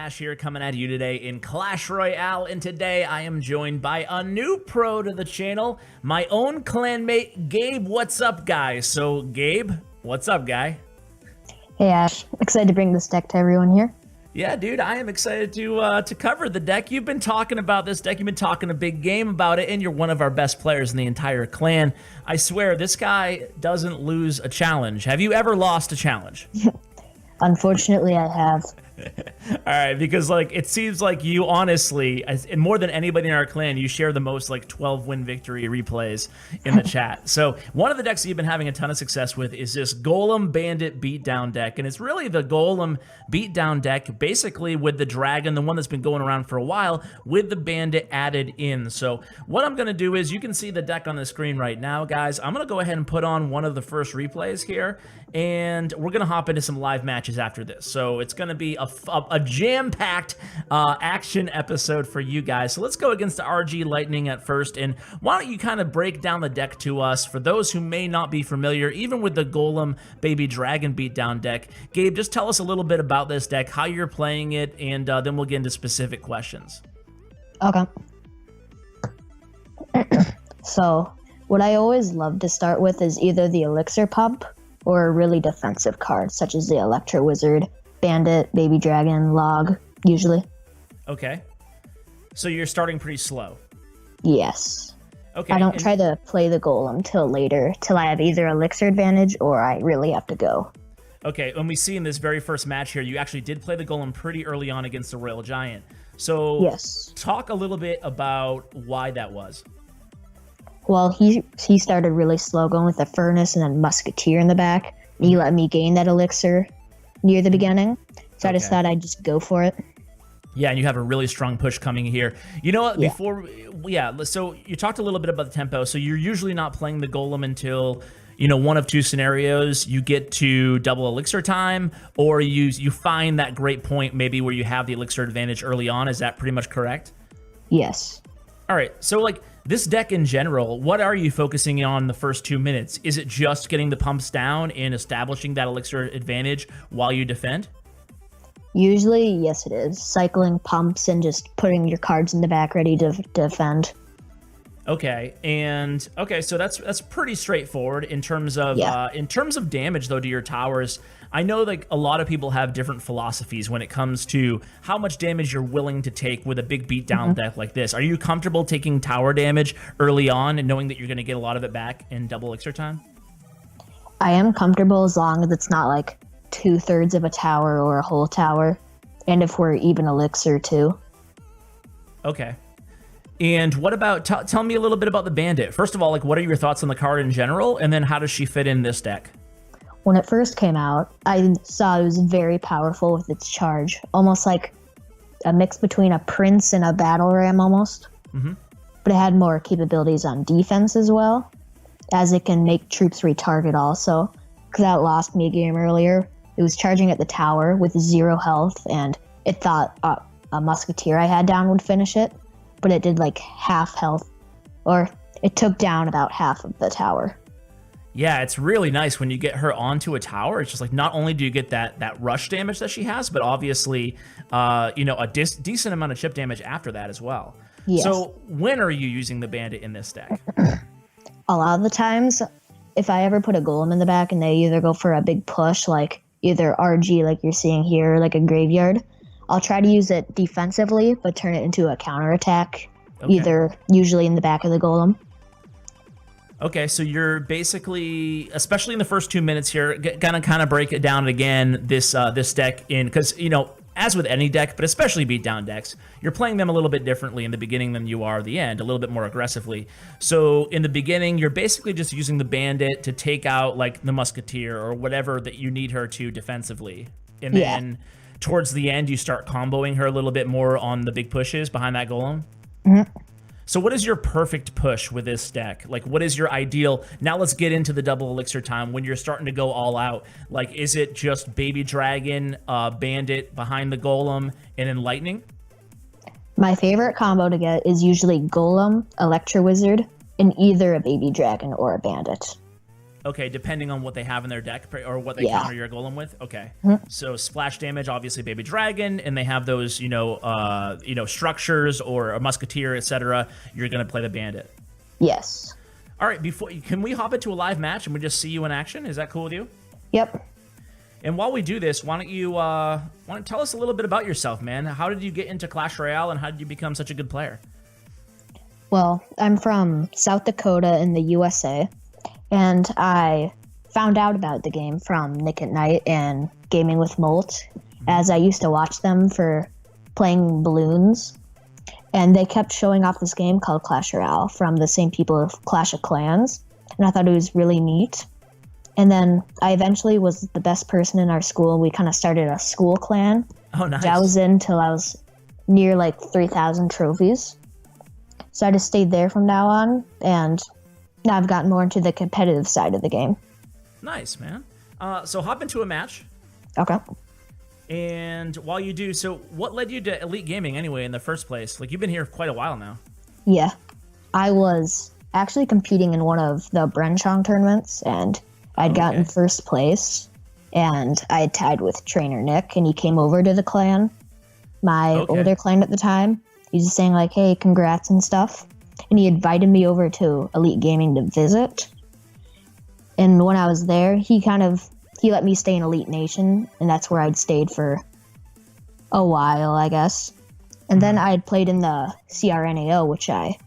Ash here coming at you today in Clash Royale, and today I am joined by a new pro to the channel, my own clanmate, Gabewhatsupguy. So Gabe, what's up, guy? Hey Ash, excited to bring this deck to everyone here. Yeah, dude, I am excited to cover the deck. You've been talking about this deck. You've been talking a big game about it, and you're one of our best players in the entire clan. I swear, this guy doesn't lose a challenge. Have you ever lost a challenge? Unfortunately, I have. All right, because like it seems like you honestly, and more than anybody in our clan, you share the most like 12-win victory replays in the chat. So one of the decks that you've been having a ton of success with is this Golem Bandit Beatdown deck, and it's really the Golem Beatdown deck, basically with the dragon, the one that's been going around for a while, with the bandit added in. So what I'm gonna do is, you can see the deck on the screen right now, guys. I'm gonna go ahead and put on one of the first replays here, and we're gonna hop into some live matches after this. So it's gonna be a jam-packed action episode for you guys. So let's go against the RG Lightning at first, and why don't you kind of break down the deck to us for those who may not be familiar, even with the Golem Baby Dragon Beatdown deck. Gabe, just tell us a little bit about this deck, how you're playing it, and then we'll get into specific questions. Okay. So, what I always love to start with is either the Elixir Pump or a really defensive card, such as the Electro Wizard, Bandit, Baby Dragon, Log, usually. Okay. So you're starting pretty slow. Yes. Okay. I don't try to play the Golem till later, till I have either Elixir advantage or I really have to go. Okay, and we see in this very first match here, you actually did play the Golem pretty early on against the Royal Giant. So yes. Talk a little bit about why that was. Well, he started really slow, going with the Furnace and then Musketeer in the back. He let me gain that Elixir near the beginning, so I just thought I'd just go for it. Yeah, and you have a really strong push coming here. You know what, so you talked a little bit about the tempo, so you're usually not playing the Golem until, you know, one of two scenarios. You get to double Elixir time, or you find that great point maybe where you have the Elixir advantage early on. Is that pretty much correct? Yes. All right, so like this deck in general, what are you focusing on the first 2 minutes? Is it just getting the pumps down and establishing that Elixir advantage while you defend? Usually, yes it is. Cycling pumps and just putting your cards in the back ready to defend. Okay, and so that's pretty straightforward in terms of damage though to your towers. I know like a lot of people have different philosophies when it comes to how much damage you're willing to take with a big beatdown deck like this. Are you comfortable taking tower damage early on and knowing that you're going to get a lot of it back in double Elixir time? I am comfortable as long as it's not like 2/3 of a tower or a whole tower, and if we're even Elixir too. Okay. And what about, tell me a little bit about the Bandit. First of all, like, what are your thoughts on the card in general, and then how does she fit in this deck? When it first came out, I saw it was very powerful with its charge, almost like a mix between a Prince and a Battle Ram almost. But it had more capabilities on defense as well, as it can make troops retarget also, because that lost me a game earlier. It was charging at the tower with 0 health, and it thought a Musketeer I had down would finish it, but it did like half health, or it took down about half of the tower. Yeah, it's really nice when you get her onto a tower. It's just like, not only do you get that rush damage that she has, but obviously, you know, a decent amount of chip damage after that as well. Yes. So when are you using the Bandit in this deck? A lot of the times, if I ever put a Golem in the back and they either go for a big push, like either RG like you're seeing here, or like a Graveyard, I'll try to use it defensively, but turn it into a counterattack, either usually in the back of the Golem. Okay, so you're basically, especially in the first 2 minutes here, gonna kind of break it down again, this deck in, because, you know, as with any deck, but especially beatdown decks, you're playing them a little bit differently in the beginning than you are the end, a little bit more aggressively. So in the beginning, you're basically just using the Bandit to take out like the Musketeer or whatever that you need her to defensively. And then towards the end, you start comboing her a little bit more on the big pushes behind that Golem. So what is your perfect push with this deck? Like, what is your ideal? Now let's get into the double Elixir time when you're starting to go all out. Like, is it just Baby Dragon, Bandit behind the Golem, and then Lightning? My favorite combo to get is usually Golem, Electro Wizard, and either a Baby Dragon or a Bandit. Okay, depending on what they have in their deck or what they counter your golem with. Okay, so splash damage, obviously, Baby Dragon, and they have those, structures or a Musketeer, etc. You're gonna play the Bandit. Yes. All right. Can we hop into a live match and we just see you in action? Is that cool with you? Yep. And while we do this, why don't you tell us a little bit about yourself, man? How did you get into Clash Royale, and how did you become such a good player? Well, I'm from South Dakota in the USA, and I found out about the game from Nick at Night and Gaming with Molt, as I used to watch them for playing balloons, and they kept showing off this game called Clash Royale from the same people of Clash of Clans, and I thought it was really neat. And then I eventually was the best person in our school. We kind of started a school clan. Oh, nice. I was in till I was near like 3,000 trophies. So I just stayed there from now on, and now I've gotten more into the competitive side of the game. Nice, man. So hop into a match. Okay. And while you do, so what led you to Elite Gaming anyway in the first place? Like, you've been here quite a while now. Yeah. I was actually competing in one of the Bren Chong tournaments, and I'd gotten first place, and I had tied with Trainer Nick, and he came over to the clan, my older clan at the time. He was just saying, like, hey, congrats and stuff. And he invited me over to Elite Gaming to visit. And when I was there, he let me stay in Elite Nation, and that's where I'd stayed for a while, I guess. And then I had played in the CRNAO, which I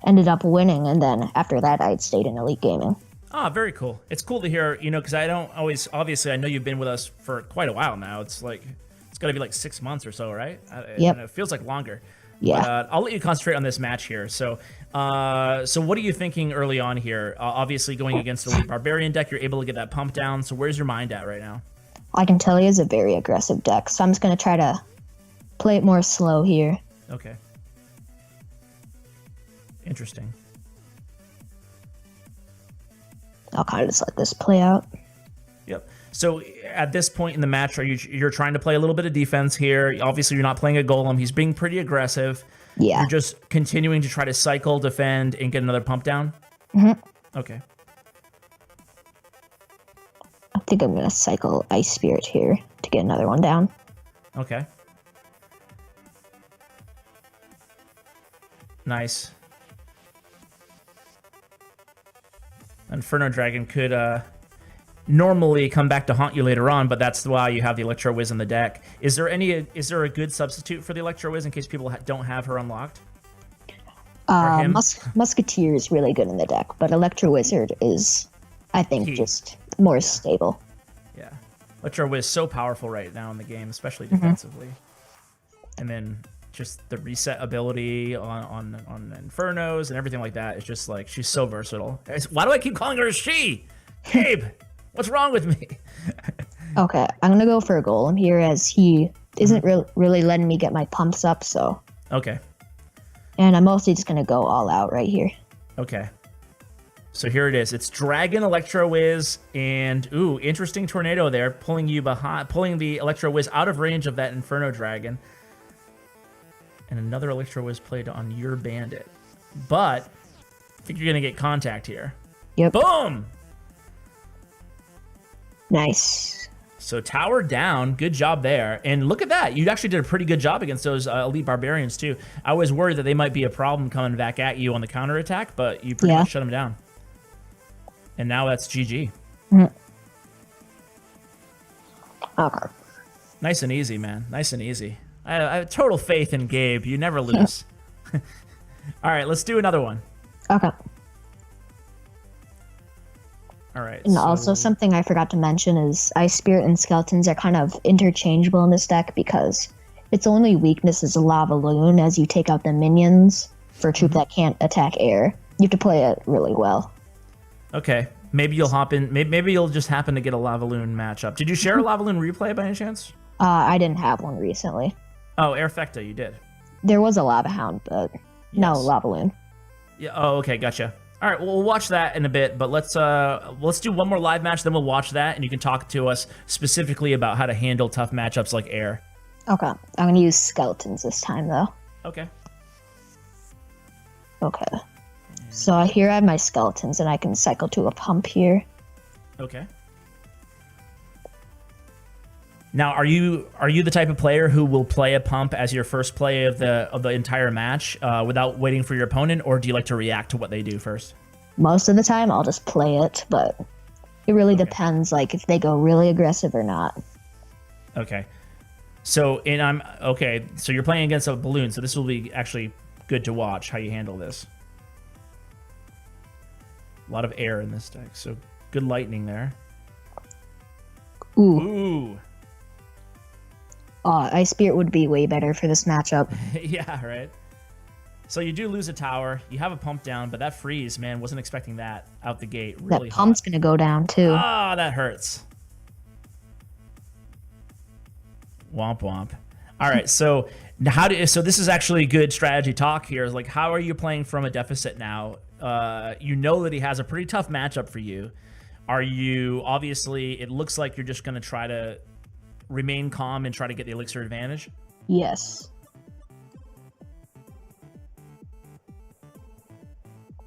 ended up winning, and then after that, I'd stayed in Elite Gaming. Ah, very cool. It's cool to hear, because I don't always, obviously, I know you've been with us for quite a while now. It's got to be like 6 months or so, right? Yep. And it feels like longer. Yeah. But I'll let you concentrate on this match here. So what are you thinking early on here? Obviously, going against the Elite Barbarian deck, you're able to get that pump down. So where's your mind at right now? I can tell you it's a very aggressive deck, so I'm just going to try to play it more slow here. Okay. Interesting. I'll kind of just let this play out. Yep. So at this point in the match, you're trying to play a little bit of defense here. Obviously, you're not playing a golem. He's being pretty aggressive. Yeah. You're just continuing to try to cycle, defend, and get another pump down? Okay. I think I'm going to cycle Ice Spirit here to get another one down. Okay. Nice. Inferno Dragon could normally come back to haunt you later on, but that's why you have the Electro Wiz in the deck. Is there a good substitute for the Electro Wiz in case people don't have her unlocked? Musketeer is really good in the deck, but Electro Wizard is, I think, just more stable. Yeah. Electro Wiz so powerful right now in the game, especially defensively. And then just the reset ability on Infernos and everything like that. It's just like, she's so versatile. Why do I keep calling her a she? Gabe, what's wrong with me? Okay, I'm going to go for a Golem here, as he isn't really letting me get my pumps up, so. Okay. And I'm mostly just going to go all out right here. Okay. So here it is. It's Dragon, Electro Wiz, and ooh, interesting tornado there, pulling the Electro Wiz out of range of that Inferno Dragon. And another Electro Wiz played on your Bandit. But I think you're going to get contact here. Yep. Boom! Nice. So tower down. Good job there. And look at that. You actually did a pretty good job against those Elite Barbarians, too. I was worried that they might be a problem coming back at you on the counterattack, but you pretty much shut them down. And now that's GG. Okay. Nice and easy, man. Nice and easy. I have total faith in Gabe. You never lose. All right, let's do another one. Okay. All right. And also something I forgot to mention is Ice Spirit and Skeletons are kind of interchangeable in this deck, because its only weakness is a Lava Loon as you take out the minions for a troop that can't attack air. You have to play it really well. Okay. Maybe you'll hop in. Maybe you'll just happen to get a Lava Loon matchup. Did you share a Lava Loon replay by any chance? I didn't have one recently. Oh, Airfecta, you did. There was a Lava Hound, but no Lava Loon. Yeah. Oh, okay. Gotcha. All right. Well, we'll watch that in a bit, but let's do one more live match, then we'll watch that, and you can talk to us specifically about how to handle tough matchups like air. Okay. I'm going to use Skeletons this time, though. Okay. Okay. So here I have my Skeletons, and I can cycle to a pump here. Okay. Now, are you the type of player who will play a pump as your first play of the entire match without waiting for your opponent, or do you like to react to what they do first? Most of the time, I'll just play it, but it really depends, like if they go really aggressive or not. Okay. So so you're playing against a balloon, so this will be actually good to watch how you handle this. A lot of air in this deck, so good lightning there. Ooh. Ice Spirit would be way better for this matchup. Yeah, right. So you do lose a tower. You have a pump down, but that freeze, man, wasn't expecting that out the gate. Really that pump's going to go down, too. Ah, that hurts. Womp womp. All right, so so this is actually good strategy talk here. Like, how are you playing from a deficit now? You know that he has a pretty tough matchup for you. Are you, obviously, it looks like you're just going to try to remain calm and try to get the elixir advantage? Yes.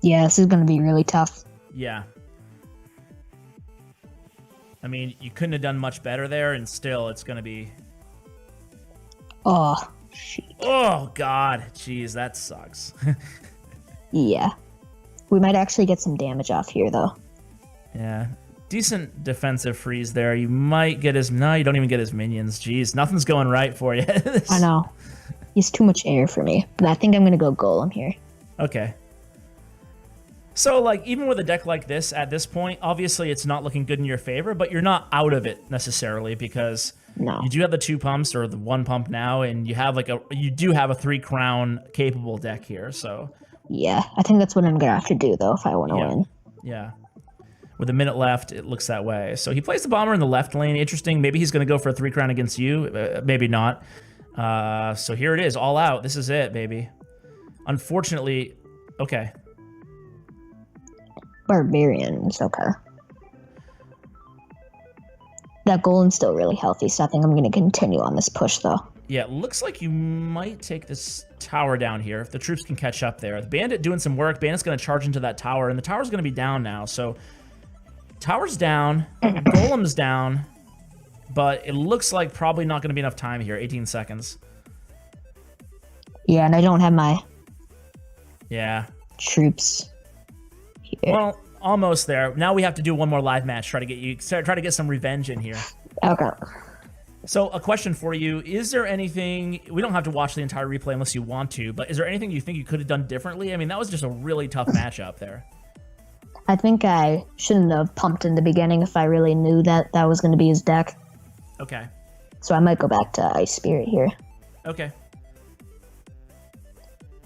Yeah, this is going to be really tough. Yeah. I mean, you couldn't have done much better there, and still it's going to be... Oh, shit. Oh, God. Jeez, that sucks. Yeah. We might actually get some damage off here, though. Yeah. Decent defensive freeze there. You might get his... No, you don't even get his minions. Jeez, nothing's going right for you. I know. He's too much air for me, but I think I'm going to go Golem here. Okay. So, like, even with a deck like this, at this point, obviously it's not looking good in your favor, but you're not out of it necessarily because you do have the 2 pumps or the 1 pump now, and you have you do have a 3 crown capable deck here, so... Yeah, I think that's what I'm going to have to do, though, if I want to win. Yeah. With a minute left, it looks that way. So he plays the bomber in the left lane. Interesting. Maybe he's going to go for a 3 crown against you. Maybe not. So here it is, all out. This is it, baby. Unfortunately, okay. Barbarian's okay. That Golem's still really healthy, so I think I'm going to continue on this push, though. Yeah, it looks like you might take this tower down here if the troops can catch up there. The Bandit doing some work. Bandit's going to charge into that tower, and the tower's going to be down now. So tower's down, Golem's down, but it looks like probably not going to be enough time here. 18 seconds. Yeah, and I don't have my troops here. Well, almost there. Now we have to do one more live match. Try to get some revenge in here. Okay. So a question for you, is there anything, we don't have to watch the entire replay unless you want to, but is there anything you think you could have done differently? I mean, that was just a really tough matchup there. I think I shouldn't have pumped in the beginning if I really knew that was going to be his deck. Okay. So I might go back to Ice Spirit here. Okay.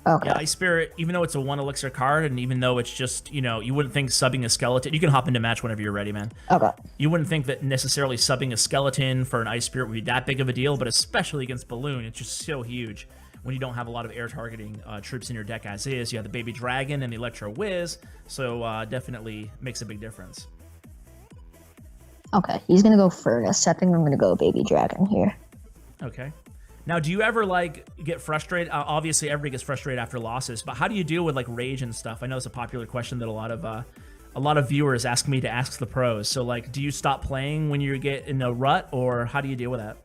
Okay. Yeah, Ice Spirit, even though it's a 1 elixir card, and even though it's just, you wouldn't think subbing a skeleton... You can hop into match whenever you're ready, man. Okay. You wouldn't think that necessarily subbing a skeleton for an Ice Spirit would be that big of a deal, but especially against Balloon, it's just so huge when you don't have a lot of air targeting troops in your deck as is. You have the Baby Dragon and the Electro Whiz, so definitely makes a big difference. Okay, he's going to go Furnace. I think I'm going to go Baby Dragon here. Okay. Now, do you ever, get frustrated? Obviously, everybody gets frustrated after losses, but how do you deal with, rage and stuff? I know it's a popular question that a lot of viewers ask me to ask the pros. So, do you stop playing when you get in a rut, or how do you deal with that?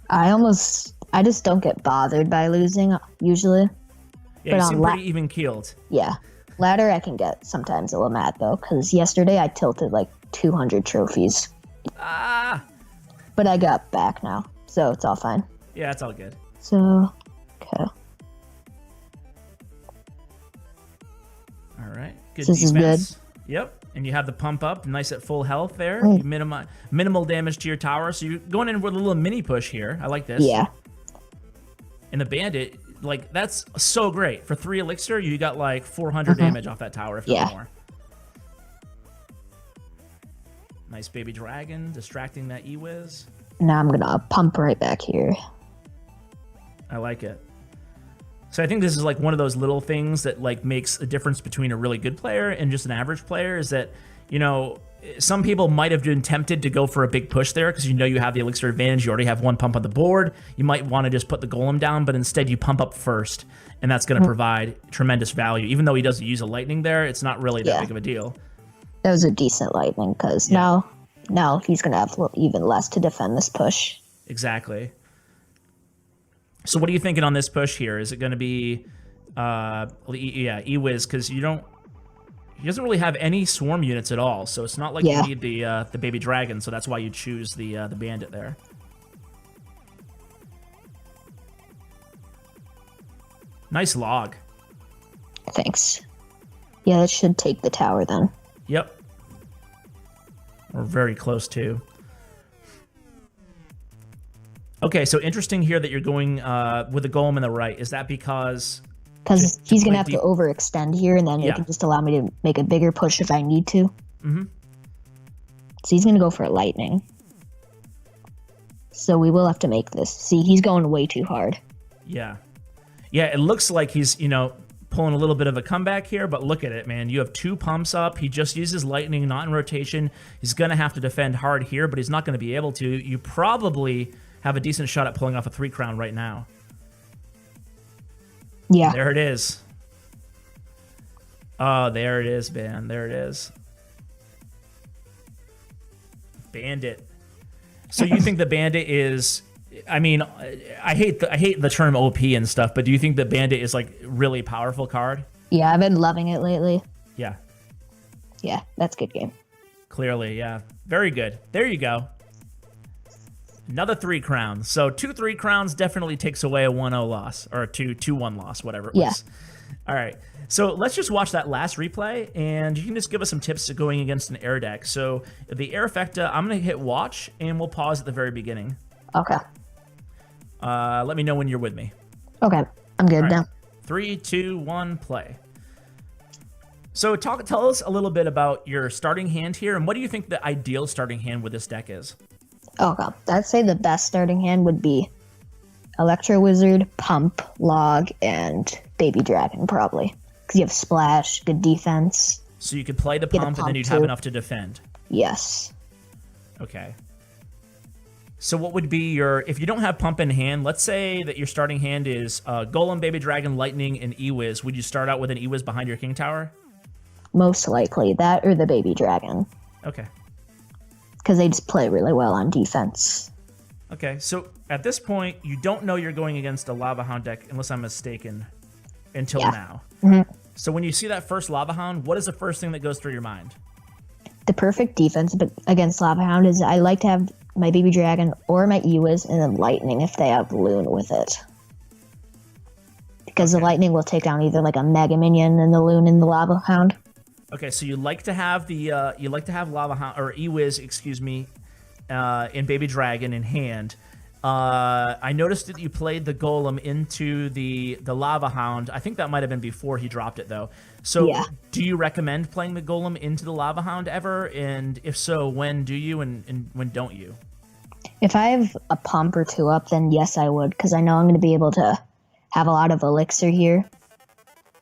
I just don't get bothered by losing, usually. Yeah, you seem pretty even-keeled. Yeah. Ladder, I can get sometimes a little mad, though, because yesterday I tilted, 200 trophies. Ah! But I got back now, so it's all fine. Yeah, it's all good. So, okay. All right. Good This defense. is good. Yep. And you have the pump up, nice at full health there. You minimal damage to your tower. So you're going in with a little mini push here. I like this. Yeah. And the Bandit, that's so great. For 3 elixir, you got 400 damage off that tower, if not more. Nice Baby Dragon, distracting that E-Wiz. Now I'm going to pump right back here. I like it. So I think this is one of those little things that makes a difference between a really good player and just an average player, is that, some people might have been tempted to go for a big push there because you have the elixir advantage. You already have 1 pump on the board. You might want to just put the Golem down, but instead you pump up first, and that's going to provide tremendous value. Even though he doesn't use a lightning there, it's not really that big of a deal. That was a decent lightning, because now he's going to have even less to defend this push. Exactly. So what are you thinking on this push here? Is it going to be, E-Wiz, because he doesn't really have any swarm units at all, so it's not like you need the baby dragon, so that's why you choose the bandit there. Nice log. Thanks. Yeah, that should take the tower then. Yep. We're very close to. Okay, so interesting here that you're going with the golem in the right. Is that because... Because he's going to have to overextend here, and then it can just allow me to make a bigger push if I need to. Mm-hmm. So he's going to go for a lightning. So we will have to make this. See, he's going way too hard. Yeah. Yeah, it looks like he's, pulling a little bit of a comeback here, but look at it, man. You have 2 pumps up. He just uses lightning, not in rotation. He's going to have to defend hard here, but he's not going to be able to. You probably have a decent shot at pulling off a 3 crown right now. Yeah. There it is. Oh, there it is, man. There it is. Bandit. So you think the bandit is... I mean, I hate the term OP and stuff, but do you think the bandit is like really powerful card? Yeah, I've been loving it lately. Yeah. Yeah, that's a good game. Clearly, yeah. Very good. There you go. Another 3 crowns. So 2 3 crowns definitely takes away a 1-0 loss, or a 2-1 loss, whatever it was. All right. So let's just watch that last replay, and you can just give us some tips to going against an air deck. So the air effecta, I'm going to hit watch, and we'll pause at the very beginning. Okay. Let me know when you're with me. Okay. I'm good now. 3, 2, 1, play. So tell us a little bit about your starting hand here, and what do you think the ideal starting hand with this deck is? Okay. I'd say the best starting hand would be Electro Wizard, Pump, Log, and Baby Dragon, probably. Because you have Splash, good defense. So you could play the pump and then you'd have enough to defend. Yes. Okay. So what would be your... If you don't have Pump in hand, let's say that your starting hand is Golem, Baby Dragon, Lightning, and E-Wiz. Would you start out with an E-Wiz behind your King Tower? Most likely. That or the Baby Dragon. Okay. Because they just play really well on defense. Okay, so at this point, you don't know you're going against a Lava Hound deck, unless I'm mistaken, until now. Mm-hmm. So when you see that first Lava Hound, what is the first thing that goes through your mind? The perfect defense against Lava Hound is I like to have my Baby Dragon or my E-Wiz and then Lightning if they have Loon with it. Because the Lightning will take down either like a Mega Minion and the Loon and the Lava Hound. Okay, so you like to have the Lava Hound or E-Wiz, excuse me, in Baby Dragon in hand. I noticed that you played the Golem into the Lava Hound. I think that might have been before he dropped it, though. So do you recommend playing the Golem into the Lava Hound ever? And if so, when do you and when don't you? If I have a pump or 2 up, then yes, I would. Because I know I'm going to be able to have a lot of Elixir here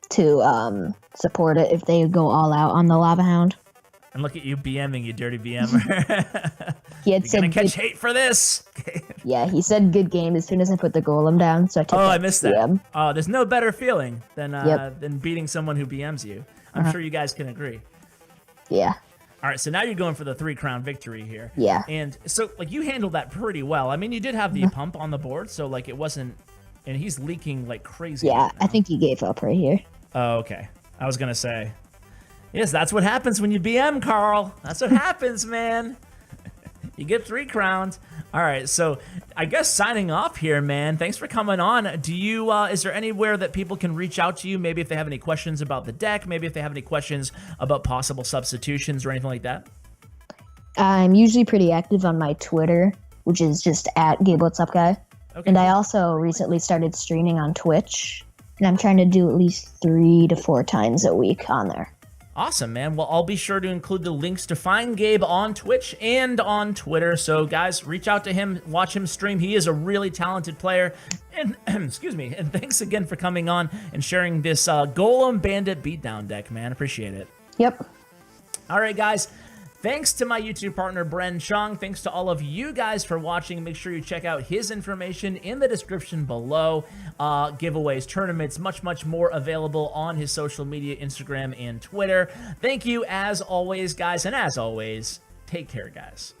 to support it if they go all out on the Lava Hound. And look at you BMing, you dirty BMer. He had You're said gonna catch hate for this. Yeah, he said good game as soon as I put the Golem down. So I took I missed that. BM. Oh, there's no better feeling than beating someone who BMs you. I'm sure you guys can agree. Yeah. All right, so now you're going for the 3 crown victory here. Yeah. And so like you handled that pretty well. I mean, you did have the pump on the board, so like it wasn't, and he's leaking like crazy. Yeah, right I think he gave up right here. Oh, okay. I was gonna say. Yes, that's what happens when you BM, Carl. That's what happens, man. You get 3 crowns. All right, so I guess signing off here, man. Thanks for coming on. Do you? Is there anywhere that people can reach out to you? Maybe if they have any questions about the deck. Maybe if they have any questions about possible substitutions or anything like that. I'm usually pretty active on my Twitter, which is just at Gabewhatsupguy. Okay. And I also recently started streaming on Twitch, and I'm trying to do at least 3 to 4 times a week on there. Awesome, man. Well, I'll be sure to include the links to find Gabe on Twitch and on Twitter. So, guys, reach out to him, watch him stream. He is a really talented player. And excuse me. And thanks again for coming on and sharing this Golem Bandit Beatdown deck, man. Appreciate it. Yep. All right, guys. Thanks to my YouTube partner, Bren Chong. Thanks to all of you guys for watching. Make sure you check out his information in the description below. Giveaways, tournaments, much more available on his social media, Instagram and Twitter. Thank you as always, guys. And as always, take care, guys.